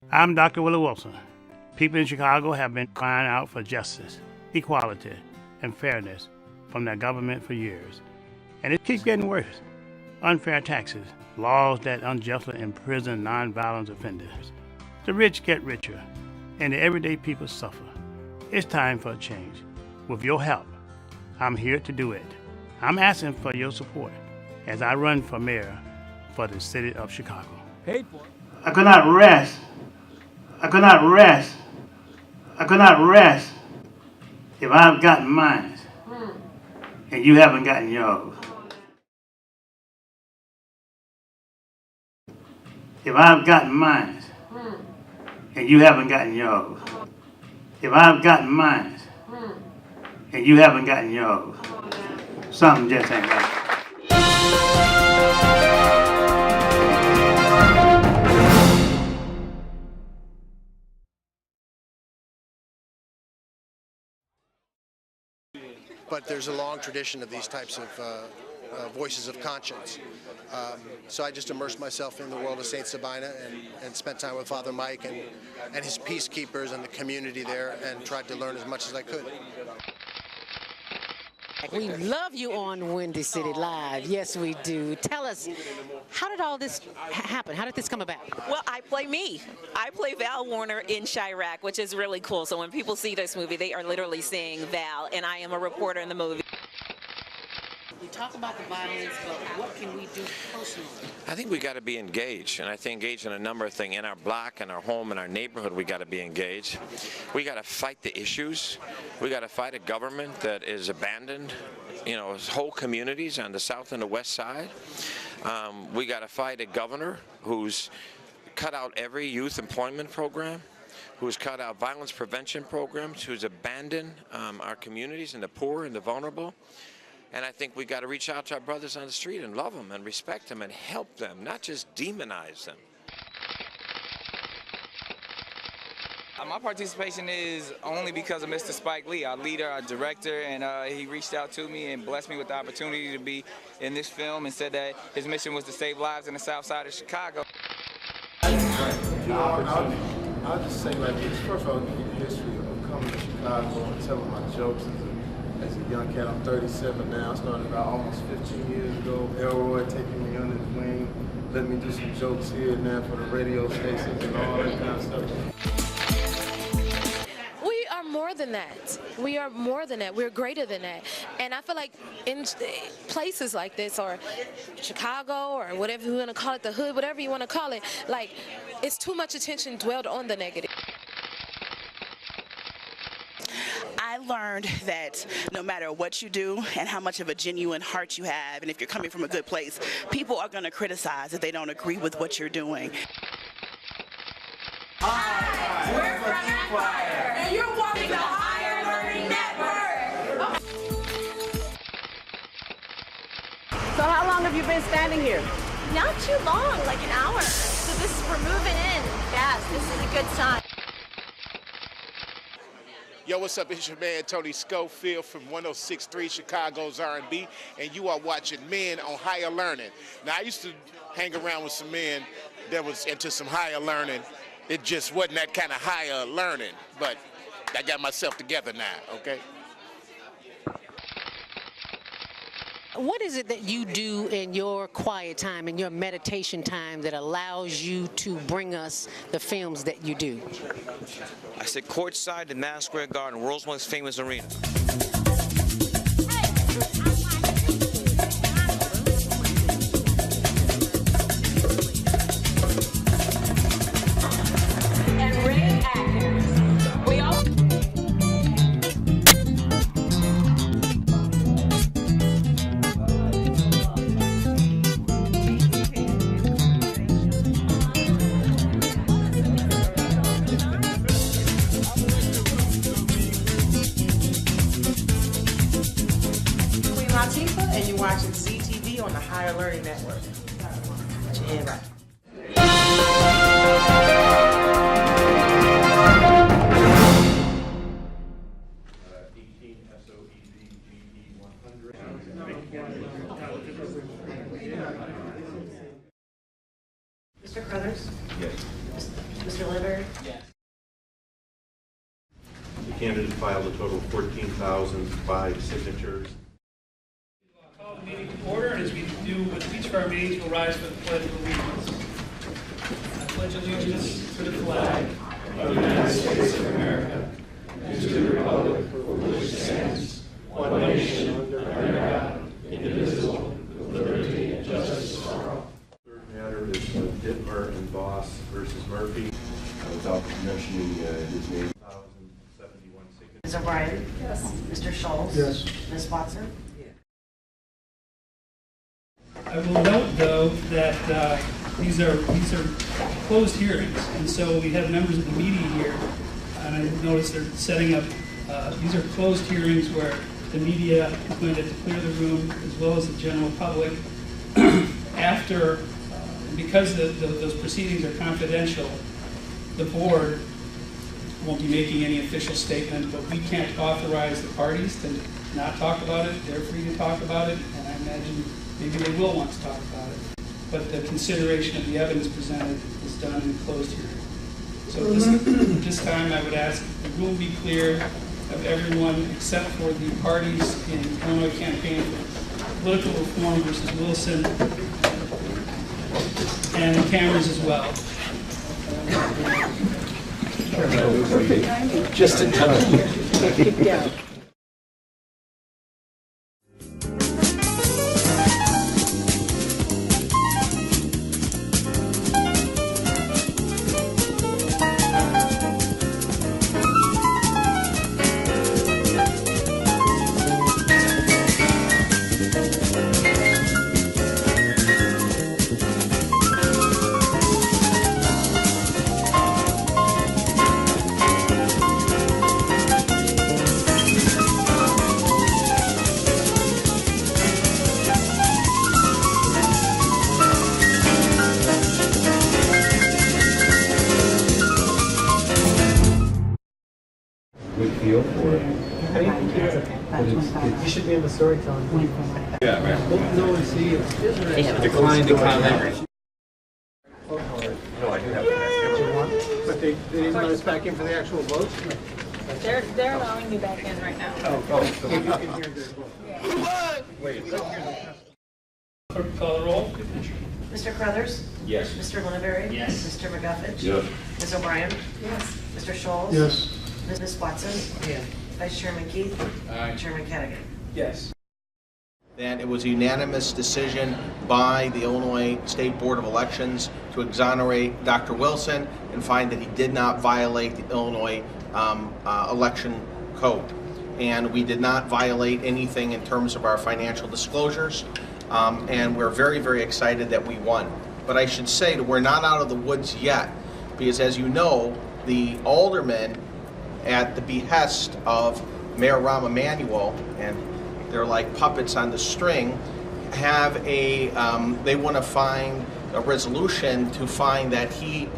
I'm Dr. Willie Wilson. People in Chicago have been crying out for justice, equality, and fairness from their government for years. And it keeps getting worse. Unfair taxes, laws that unjustly imprison nonviolent offenders. The rich get richer, and the everyday people suffer. It's time for a change. With your help, I'm here to do it. I'm asking for your support as I run for mayor for the city of Chicago. Paid for. I could not rest. I could not rest. I could not rest if I've gotten mine and you haven't gotten yours. If I've gotten mine and you haven't gotten yours. If I've gotten mine and you haven't gotten yours, something just ain't right. But there's a long tradition of these types of voices of conscience. So I just immersed myself in the world of St. Sabina and spent time with Father Mike and his peacekeepers and the community there and tried to learn as much as I could. We love you on Windy City Live. Yes, we do. Tell us, how did all this happen? How did this come about? Well, I play me. I play Val Warner in Chirac, which is really cool. So when people see this movie, they are literally seeing Val, and I am a reporter in the movie. We talk about the violence, but what can we do personally? I think we got to be engaged, and I think engaged in a number of things. In our block, in our home, in our neighborhood, we got to be engaged. We got to fight the issues. We got to fight a government that is abandoned, whole communities on the south and the west side. We got to fight a governor who's cut out every youth employment program, who's cut out violence prevention programs, who's abandoned our communities and the poor and the vulnerable. And I think we got to reach out to our brothers on the street and love them and respect them and help them, not just demonize them. My participation is only because of Mr. Spike Lee, our leader, our director, and he reached out to me and blessed me with the opportunity to be in this film and said that his mission was to save lives in the south side of Chicago. I'll just say like this. First of all, give you the history of coming to Chicago and telling my jokes as a young cat. I'm 37 now. I started about almost 15 years ago. Elroy taking me under his wing, letting me do some jokes here and there for the radio stations and all that kind of stuff. We are more than that. We are more than that. We're greater than that. And I feel like in places like this, or Chicago, or whatever you want to call it, the hood, whatever you want to call it, like, it's too much attention dwelled on the negative. I learned that no matter what you do and how much of a genuine heart you have, and if you're coming from a good place, people are going to criticize if they don't agree with what you're doing. Hi, we're from Empire, and you're watching the Higher Learning Network. So how long have you been standing here? Not too long, like an hour. So we're moving in fast. This is a good sign. Yo, what's up? It's your man Tony Schofield from 106.3 Chicago's R&B, and you are watching Men on Higher Learning. Now, I used to hang around with some men that was into some higher learning. It just wasn't that kind of higher learning, but I got myself together now, okay? What is it that you do in your quiet time, in your meditation time, that allows you to bring us the films that you do? I sit courtside in Madison Square Garden, world's most famous arena. And you're watching CTV on the Higher Learning Network. Put your hand right. Mr. Crothers? Yes. Mr. Liver? Yes. The candidate filed a total of 14,005 signatures. Call the meeting to order, and as we do with each of our meetings, we'll rise for the Pledge of Allegiance. I pledge allegiance to the flag of the United States of America and to the republic for which it stands, one nation, under God, indivisible, with liberty and justice for all. Third matter is Dittmer and Boss versus Murphy. Without mentioning his name. 1,071 signatures. Ms. O'Brien? Yes. Mr. Schultz? Yes. Ms. Watson? I will note, though, that these are closed hearings, and so we have members of the media here, and I noticed they're setting up. These are closed hearings where the media is going to clear the room as well as the general public. After, because those proceedings are confidential, the board won't be making any official statement, but we can't authorize the parties to not talk about it. They're free to talk about it, and I imagine maybe they will want to talk about it. But the consideration of the evidence presented is done in a closed hearing. So this time I would ask the room be clear of everyone except for the parties in Illinois Campaign for Political Reform versus Wilson, and the cameras as well. Just in time. Keep down. You should be in the storytelling. Yeah, right. No one see it. Declined to comment. No, I do have to. But they didn't let us back in for the actual vote? They're allowing me back in right now. Oh, you can hear their vote. Wait. Clerk, call the roll. Mr. Crothers? Yes. Mr. Lineberry? Yes. Mr. McGuffin? Yes. Ms. O'Brien? Yes. Mr. Schultz? Yes. Ms. Watson? Yes. Vice Chairman Keith? Aye. Chairman Kennigan? Yes. That it was a unanimous decision by the Illinois State Board of Elections to exonerate Dr. Wilson and find that he did not violate the Illinois election code. And we did not violate anything in terms of our financial disclosures. And we're very, very excited that we won. But I should say that we're not out of the woods yet, because as you know, the Alderman, at the behest of Mayor Rahm Emanuel, and they're like puppets on the string, have a, they want to find a resolution to find that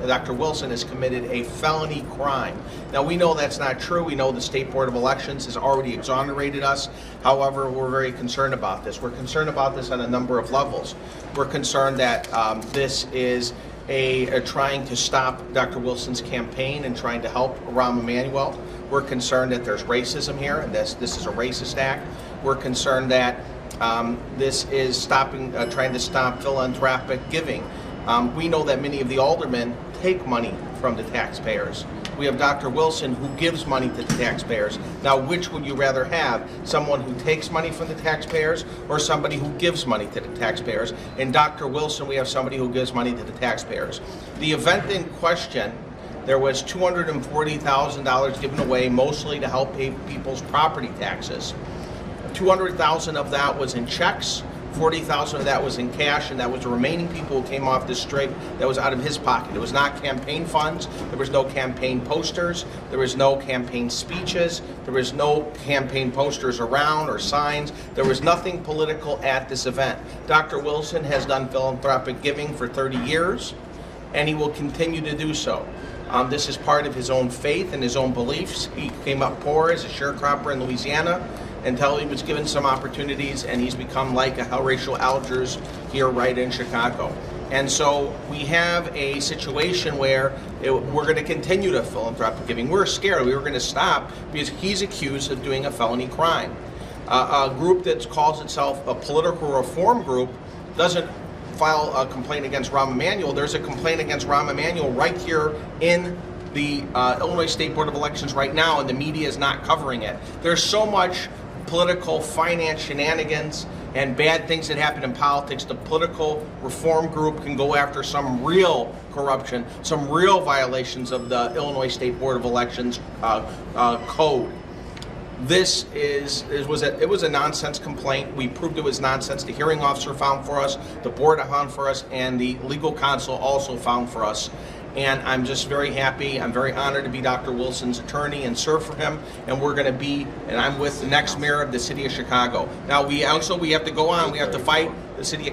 Dr. Wilson, has committed a felony crime. Now, we know that's not true. We know the State Board of Elections has already exonerated us. However, we're very concerned about this. We're concerned about this on a number of levels. We're concerned that this is trying to stop Dr. Wilson's campaign and trying to help Rahm Emanuel. We're concerned that there's racism here, and this is a racist act. We're concerned that this is trying to stop philanthropic giving. We know that many of the aldermen take money from the taxpayers. We have Dr. Wilson, who gives money to the taxpayers. Now, which would you rather have? Someone who takes money from the taxpayers or somebody who gives money to the taxpayers? In Dr. Wilson, we have somebody who gives money to the taxpayers. The event in question, there was $240,000 given away, mostly to help pay people's property taxes. $200,000 of that was in checks, $40,000 of that was in cash, and that was the remaining people who came off the street. That was out of his pocket. It was not campaign funds. There was no campaign posters. There was no campaign speeches. There was no campaign posters around or signs. There was nothing political at this event. Dr. Wilson has done philanthropic giving for 30 years, and he will continue to do so. This is part of his own faith and his own beliefs. He came up poor as a sharecropper in Louisiana until he was given some opportunities, and he's become like a Horatio Algiers here right in Chicago. And so we have a situation where we're going to continue to philanthropic giving. We're scared. We were going to stop because he's accused of doing a felony crime. A group that calls itself a political reform group doesn't file a complaint against Rahm Emanuel. There's a complaint against Rahm Emanuel right here in the Illinois State Board of Elections right now, and the media is not covering it. There's so much political finance shenanigans and bad things that happen in politics. The political reform group can go after some real corruption, some real violations of the Illinois State Board of Elections code. This was a nonsense complaint. We proved it was nonsense. The hearing officer found for us, the board found for us, and the legal counsel also found for us. And I'm just very happy. I'm very honored to be Dr. Wilson's attorney and serve for him. And we're going to be, and I'm with the next mayor of the city of Chicago. Now we have to go on. We have to fight the city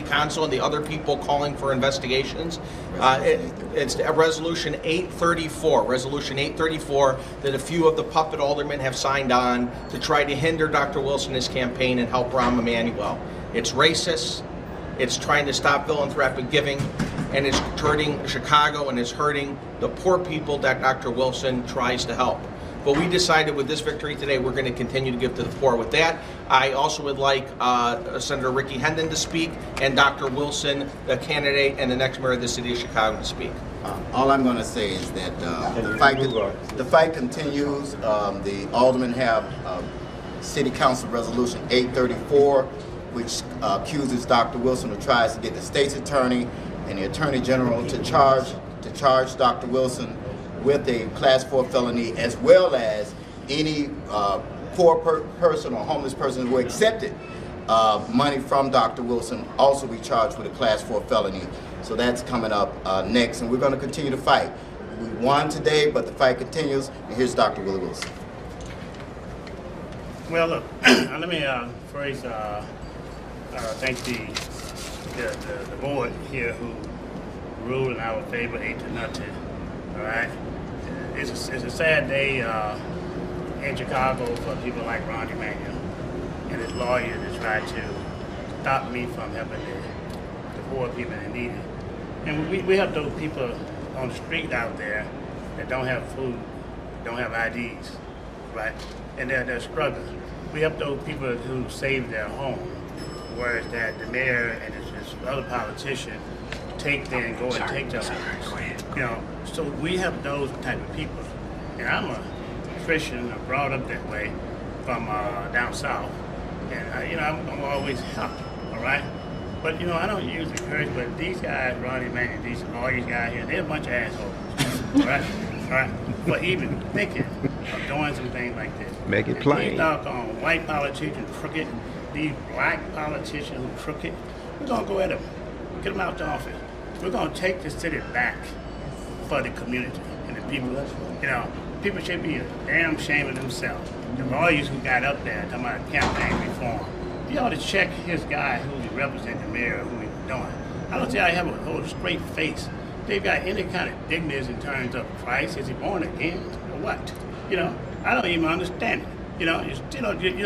council and the other people calling for investigations. It's resolution 834. Resolution 834 that a few of the puppet aldermen have signed on to try to hinder Dr. Wilson in his campaign and help Rahm Emanuel. It's racist. It's trying to stop philanthropic giving, and it's hurting Chicago and it's hurting the poor people that Dr. Wilson tries to help. But we decided with this victory today, we're going to continue to give to the poor. With that, I also would like Senator Ricky Hendon to speak and Dr. Wilson, the candidate and the next mayor of the city of Chicago, to speak. All I'm going to say is that the fight continues. The aldermen have City Council Resolution 834, which accuses Dr. Wilson, who tries to get the state's attorney and the attorney general to charge Dr. Wilson with a Class 4 felony, as well as any poor person or homeless person who accepted money from Dr. Wilson also be charged with a Class 4 felony. So that's coming up next, and we're going to continue to fight. We won today, but the fight continues. And here's Dr. Willie Wilson. Well, look, let me first thank the board here who ruled in our favor 8-0. All right, it's a sad day in Chicago for people like Rahm Emanuel and his lawyers that try to stop me from helping the poor people that need it. And we have those people on the street out there that don't have food, don't have IDs, right? And they're struggling. We have those people who saved their home, whereas that the mayor and his other politician take there and go and take their homes. You know, so we have those type of people. And I'm a Christian, I'm brought up that way from down south. And, you know, I'm always help, all right? But, you know, I don't use the curse, but these guys, Rahm Emanuel, these lawyers guys here, they're a bunch of assholes, all right? All right? But even thinking of doing some things like this. Make it plain. These doggone white politicians crooked, these black politicians who crooked, we're going to go at them, get them out the office. We're going to take the city back for the community and the people. You know, people should be damn ashamed of themselves. The lawyers who got up there talking about campaign reform, you ought to check his guy who he represents, the mayor, who he's doing. I don't see how he have a whole straight face. They've got any kind of dignity in terms of Christ. Is he born again or what? You know, I don't even understand it. You know,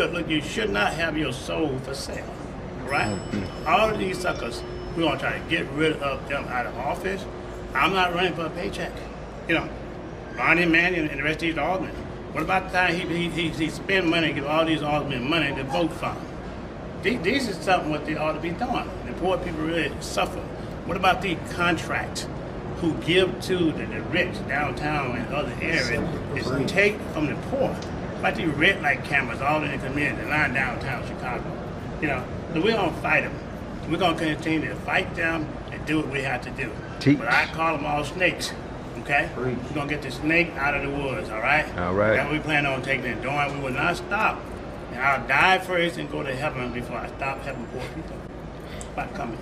look, you should not have your soul for sale, right? All of these suckers, we're gonna try to get rid of them out of office. I'm not running for a paycheck. You know, Rahm Emanuel and the rest of these aldermen. What about the time he spend money, give all these aldermen money to vote for him? This is something what they ought to be doing. The poor people really suffer. What about the contract who give to the rich downtown and other areas is take from the poor? Like these red light cameras all in the community, line downtown Chicago. You know, so we're gonna fight them. We're gonna continue to fight them and do what we have to do. But I call them all snakes. Okay? We're gonna get the snake out of the woods, all right? All right. That's what we plan on taking and doing. We will not stop. And I'll die first and go to heaven before I stop helping poor people. By coming.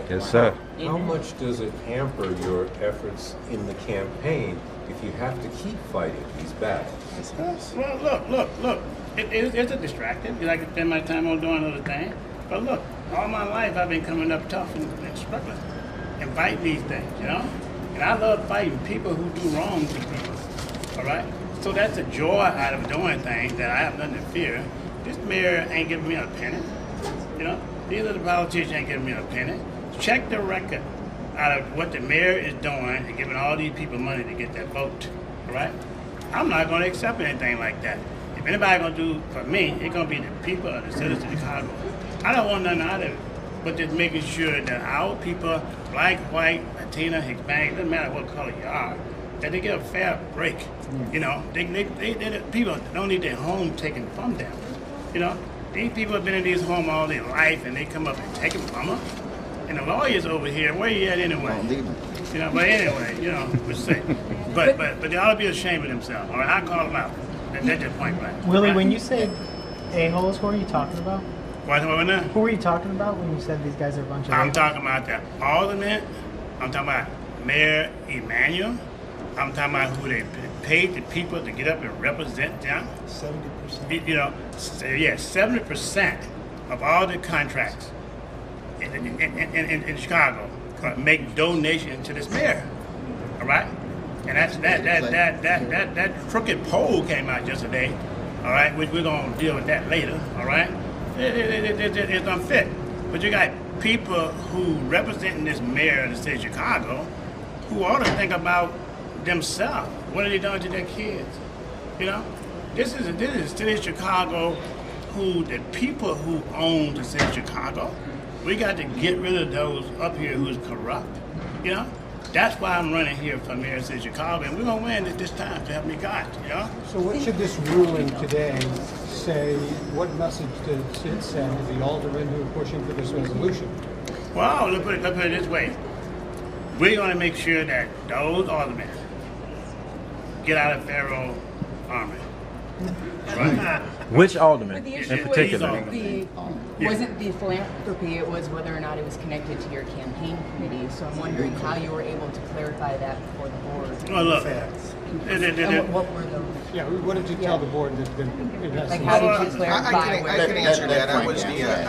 Yes, sir. How much does it hamper your efforts in the campaign if you have to keep fighting these battles? Well, look. It's a distraction. You like to spend my time on doing other things. But look, all my life I've been coming up tough and struggling and fighting these things, you know? And I love fighting people who do wrong to people, all right? So that's a joy out of doing things that I have nothing to fear. This mayor ain't giving me a penny, you know? These other politicians ain't giving me a penny. check the record out of what the mayor is doing and giving all these people money to get that vote, all right? I'm not going to accept anything like that. If anybody going to do for me, it's going to be the people of the citizens of Chicago. I don't want nothing out of it, but just making sure that our people, black, white, Latina, Hispanic, doesn't matter what color you are, that they get a fair break. You know, people don't need their home taken from them. You know, these people have been in these homes all their life, and they come up and take them from them. And the lawyers over here, where you at anyway? You know, but anyway, you know, we'll see. But they ought to be ashamed of themselves. All right, I call them out. That's just point blank. Willie, right? when you say a-holes, who are you talking about? What now? Who are you talking about when you said these guys are a bunch of... I'm talking about the Alderman. I'm talking about Mayor Emanuel. I'm talking about who they paid the people to get up and represent them. 70%. You know, yeah, 70% of all the contracts in Chicago make donations to this mayor. All right? And that crooked poll came out yesterday, all right, which we're going to deal with that later, all right? It's unfit. But you got people who representing this mayor of the city of Chicago who ought to think about themselves. What are they doing to their kids? You know? This is the city of Chicago who, the people who own the city of Chicago, we got to get rid of those up here who's corrupt, you know? That's why I'm running here for mayor of the city of Chicago, and we're going to win it this time, to help me God, you know? So what should this ruling today say, what message does it send to the aldermen who are pushing for this resolution? Well, let's put it this way. We're going to make sure that those aldermen get out of federal army. Right? Which alderman But the in issue particular? wasn't the philanthropy, it was whether or not it was connected to your campaign committee. So I'm wondering how you were able to clarify that before the board. Well, look. And what were those? Yeah, what did you tell the board that it has Like to how did you clarify? I can answer that. I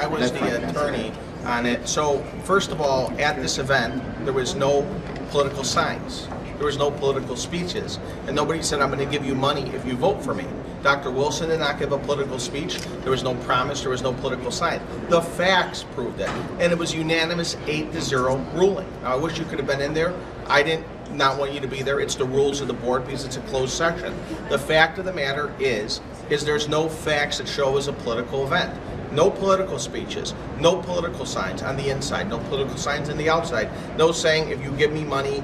was the attorney on it. So first of all, at this event, there was no political signs. There was no political speeches. And nobody said, I'm going to give you money if you vote for me. Dr. Wilson did not give a political speech. There was no promise. There was no political sign. The facts proved it. And it was unanimous 8-0 ruling. Now, I wish you could have been in there. I didn't not want you to be there. It's the rules of the board because it's a closed session. The fact of the matter is there's no facts that show as a political event. No political speeches, no political signs on the inside, no political signs on the outside, no saying if you give me money,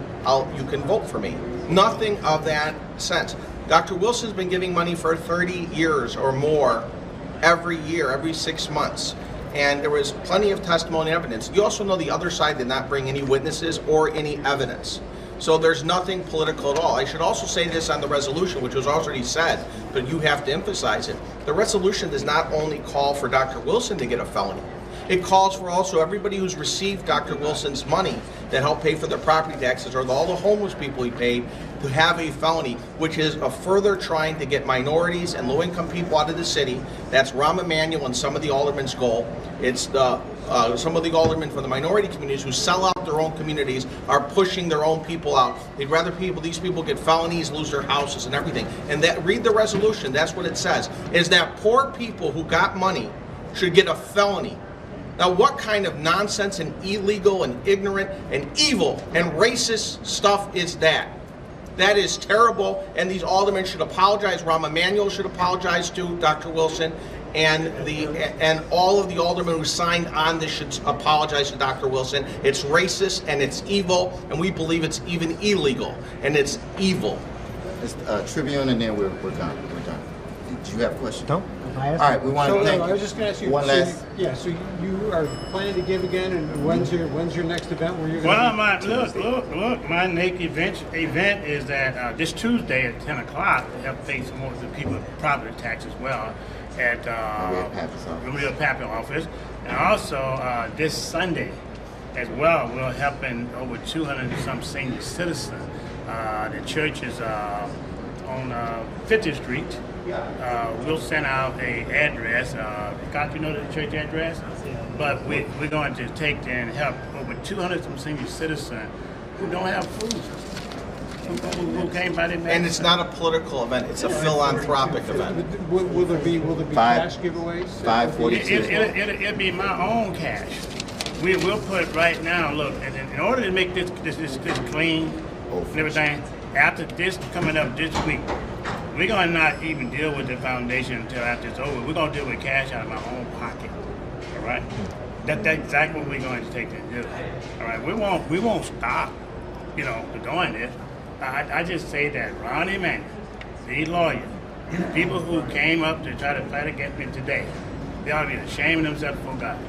you can vote for me. Nothing of that sense. Dr. Wilson's been giving money for 30 years or more every year, every 6 months. And there was plenty of testimony and evidence. You also know the other side did not bring any witnesses or any evidence. So there's nothing political at all. I should also say this on the resolution, which was already said, but you have to emphasize it. The resolution does not only call for Dr. Wilson to get a felony. It calls for also everybody who's received Dr. Wilson's money that helped pay for their property taxes or all the homeless people he paid to have a felony, which is a further trying to get minorities and low-income people out of the city. That's Rahm Emanuel and some of the aldermen's goal. It's some of the aldermen from the minority communities who sell out their own communities are pushing their own people out. They'd rather these people get felonies, lose their houses and everything. And read the resolution, that's what it says, is that poor people who got money should get a felony. Now, what kind of nonsense and illegal and ignorant and evil and racist stuff is that? That is terrible, and these aldermen should apologize. Rahm Emanuel should apologize to Dr. Wilson, and all of the aldermen who signed on this should apologize to Dr. Wilson. It's racist and it's evil, and we believe it's even illegal, and it's evil. It's Tribune, and then we're done. We're done. Do you have a question? No. All right, we want to thank you. I was just going to ask you one last. So you are planning to give again, and when's your next event where you're going to? Well, my next event is that this Tuesday at 10 o'clock to help pay some more of the people with property tax as well at Mayor Pappas' office, and also this Sunday as well we're helping over 200 and some senior citizens. The church is on 50th Street. We'll send out an address. Scott, you know the church address? But we're going to take and help over 200 some senior citizens who don't have food. Who came by their And it's not a political event, it's a philanthropic event. Will there be cash giveaways? 542. It'll be my own cash. We'll put right now, look, in order to make this clean and everything, after this coming up this week, we're going to not even deal with the foundation until after it's over. We're going to deal with cash out of my own pocket, all right? That's exactly what we're going to take and do, all right? We won't stop, doing this. I just say that Rahm Emanuel, these lawyers, people who came up to try to fight against me today, they ought to be ashamed of themselves before God.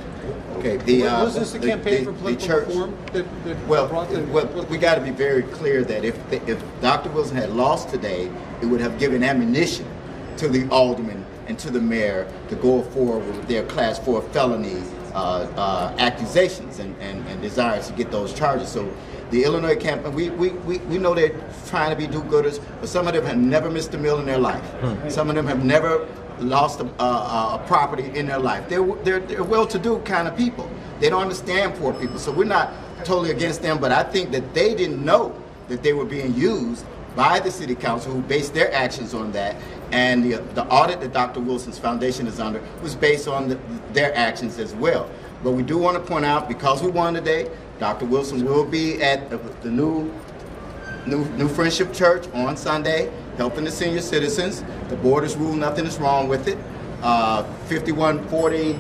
Okay. Was this the campaign for political reform that brought the... Well, we got to be very clear that if Dr. Wilson had lost today, it would have given ammunition to the alderman and to the mayor to go forward with their Class 4 felony accusations and desires to get those charges. So the Illinois campaign, we know they're trying to be do-gooders, but some of them have never missed a meal in their life. Some of them have never lost a property in their life. They're well-to-do kind of people. They don't understand poor people. So we're not totally against them, but I think that they didn't know that they were being used by the city council, who based their actions on that, and the audit that Dr. Wilson's foundation is under was based on their actions as well. But we do want to point out, because we won today, Dr. Wilson will be at the new Friendship Church on Sunday, helping the senior citizens. The board has ruled nothing is wrong with it. 5140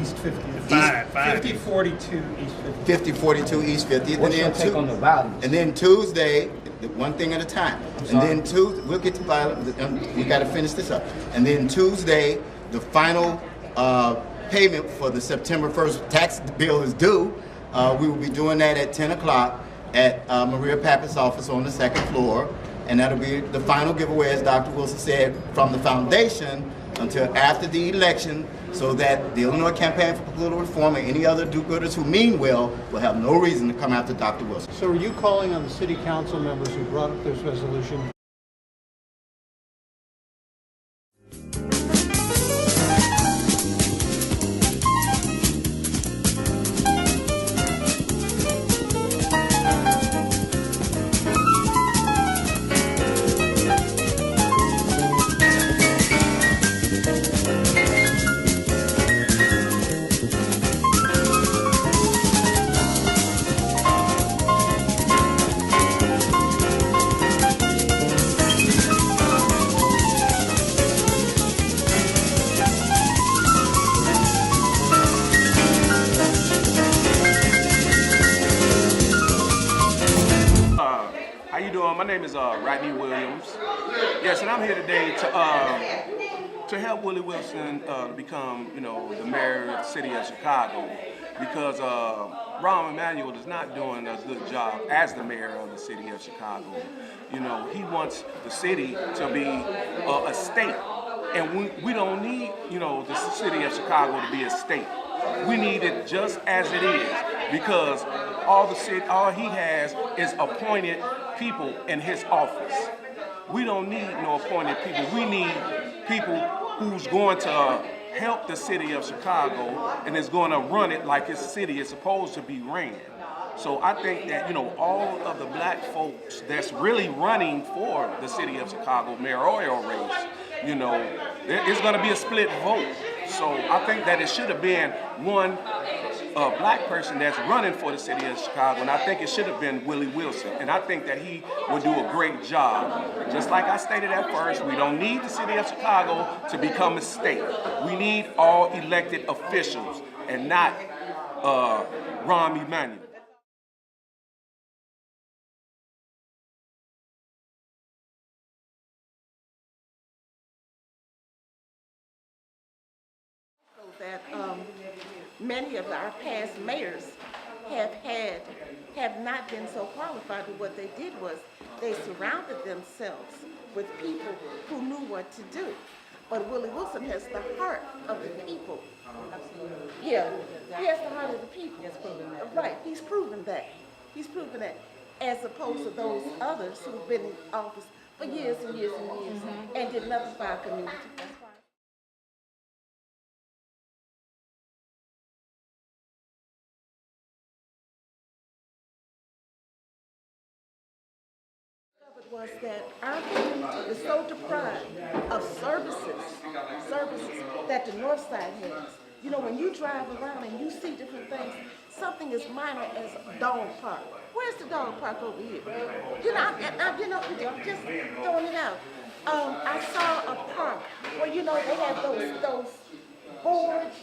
East 50th. 5042 East 50th. 5042 East 50th. What's your take on the violence? And then Tuesday, one thing at a time. And then Tuesday, we'll get to violence. We got to finish this up. And then Tuesday, the final payment for the September 1st tax bill is due. We will be doing that at 10 o'clock at Maria Pappas' office on the second floor. And that'll be the final giveaway, as Dr. Wilson said, from the foundation until after the election, so that the Illinois Campaign for Political Reform and any other do-gooders who mean well will have no reason to come after Dr. Wilson. So are you calling on the city council members who brought up this resolution? My name is Rodney Williams. Yes, and I'm here today to help Willie Wilson become, the mayor of the city of Chicago, because Rahm Emanuel is not doing a good job as the mayor of the city of Chicago. He wants the city to be a state, and we don't need, the city of Chicago to be a state. We need it just as it is, because all he has is appointed people in his office. We don't need no appointed people. We need people who's going to help the city of Chicago and is going to run it like his city is supposed to be ran. So I think that, all of the black folks that's really running for the city of Chicago mayoral race, it's going to be a split vote. So I think that it should have been one black person that's running for the city of Chicago, and I think it should have been Willie Wilson. And I think that he would do a great job. Just like I stated at first, we don't need the city of Chicago to become a state. We need all elected officials and not Rahm Emanuel. That many of our past mayors have not been so qualified, but what they did was they surrounded themselves with people who knew what to do. But Willie Wilson has the heart of the people. Absolutely. Yeah, he has the heart of the people. He's proven that. Right, he's proven that. He's proven that, as opposed to those others who've been in office for years and years and years and did nothing for our community. Was that our community is so deprived of services that the North Side has. You know, when you drive around and you see different things, something as minor as a dog park. Where's the dog park over here? You know, I'm just throwing it out. I saw a park where, you know, they have those boards,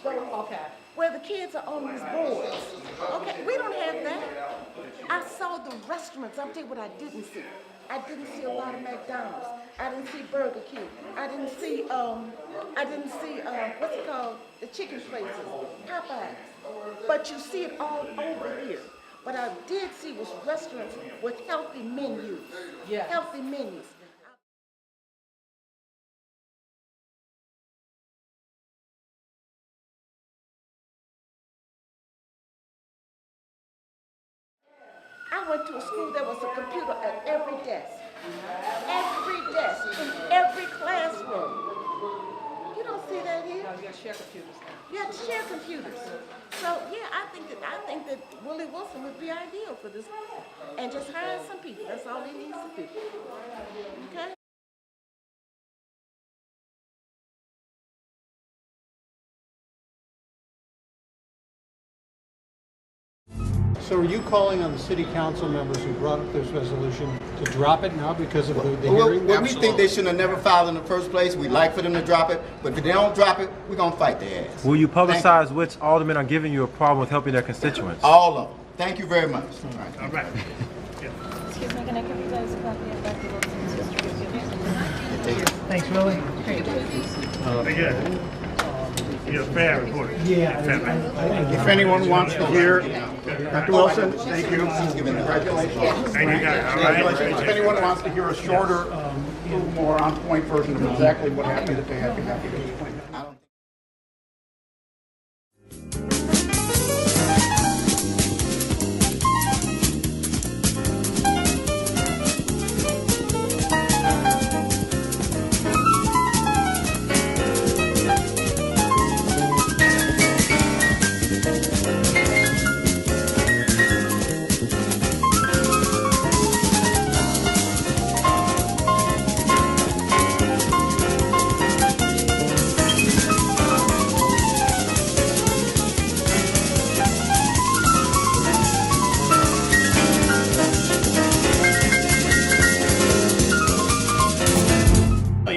where the kids are on these boards. Okay, we don't have that. I saw the restaurants. I'll tell you what I didn't see. I didn't see a lot of McDonald's. I didn't see Burger King. I didn't see what's it called? The chicken places, Popeyes. But you see it all over here. What I did see was restaurants with healthy menus. Yeah. Healthy menus. I went to a school that was a computer at every desk. Every desk, in every classroom. You don't see that here. No, you got to share computers now. You have to share computers. So yeah, I think that Willie Wilson would be ideal for this. And just hire some people. That's all he needs to do. Okay? So are you calling on the city council members who brought up this resolution to drop it now because of the hearing? Well, we think they should have never filed in the first place. We'd like for them to drop it, but if they don't drop it, we're going to fight their ass. Will you publicize which aldermen are giving you a problem with helping their constituents? All of them. Thank you very much. All right. Excuse me, can I give you guys a copy of Dr. Wilson's history? Thanks, Willie. You're a fair reporter. Yeah. If anyone wants to hear, Dr. Wilson, thank you. Congratulations. Thank you, guys. All right. Congratulations. If anyone wants to hear a shorter, little more on-point version of exactly what happened at the I'd be happy to explain that.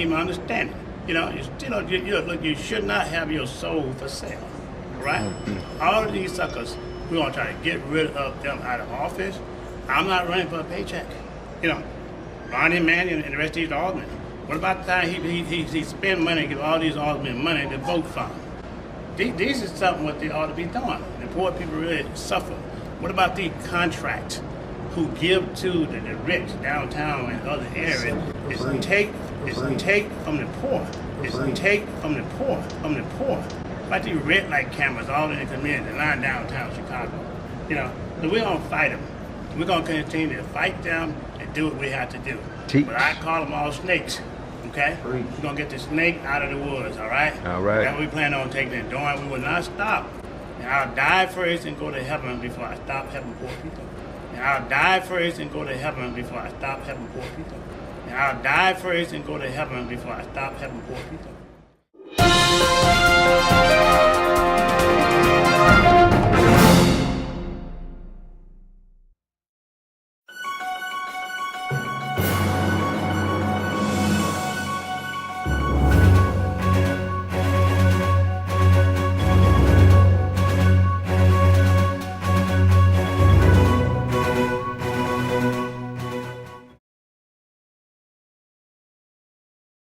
Understand it. Look, you should not have your soul for sale, right? All of these suckers, we're gonna try to get rid of them out of office. I'm not running for a paycheck. Rahm Emanuel and the rest of these aldermen. What about the time he spend money, give all these aldermen money to vote for him? These is something what they ought to be doing. The poor people really suffer. What about the contract who give to the rich downtown and other areas? It's take from the poor. It's take from the poor. Like these red light cameras all in the community, line downtown Chicago. So we're gonna fight them. We're gonna continue to fight them and do what we have to do. But I call them all snakes. Okay? We're gonna get the snake out of the woods, all right? All right. That's what we plan on taking and doing. We will not stop. And I'll die first and go to heaven before I stop helping poor people. And I'll die first and go to heaven before I stop helping poor people. And I'll die first and go to heaven before I stop helping poor people.